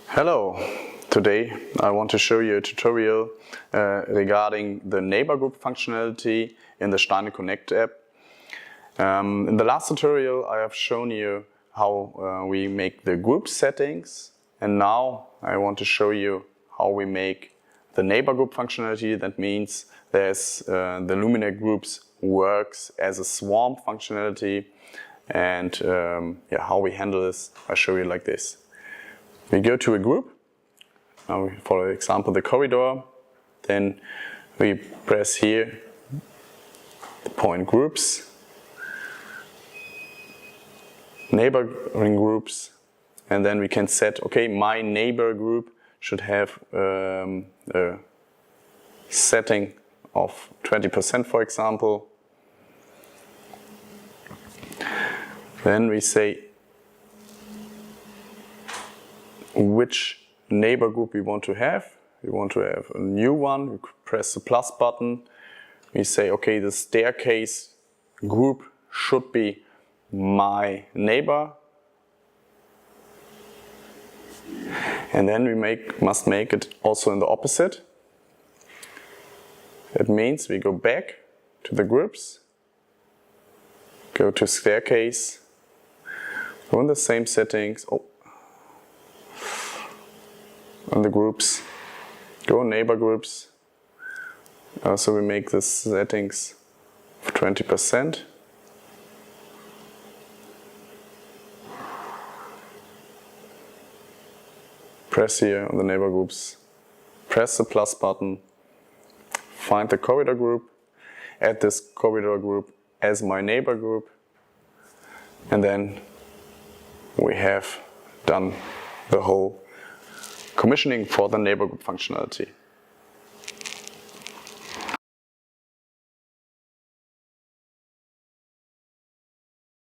Hello! Today I want to show you a tutorial regarding the neighbor group functionality in the STEINEL CONNECT app. In the last tutorial I have shown you how we make the group settings, and now I want to show you how we make the neighbor group functionality. That means there's the Luminaire groups works as a swarm functionality, and how we handle this I show you like this. We go to a group, for example the corridor, then we press here the point groups, neighboring groups, and then we can set, okay, my neighbor group should have a setting of 20%, for example. Then we say which neighbor group we want to have. We want to have a new one. We press the plus button. We say, okay, the staircase group should be my neighbor. And then we must make it also in the opposite. That means we go back to the groups, go to staircase, go in the same settings, on the groups, go neighbor groups. So we make the settings of 20%. Press here on the neighbor groups, press the plus button, find the corridor group, add this corridor group as my neighbor group, and then we have done the whole commissioning for the neighbor group functionality.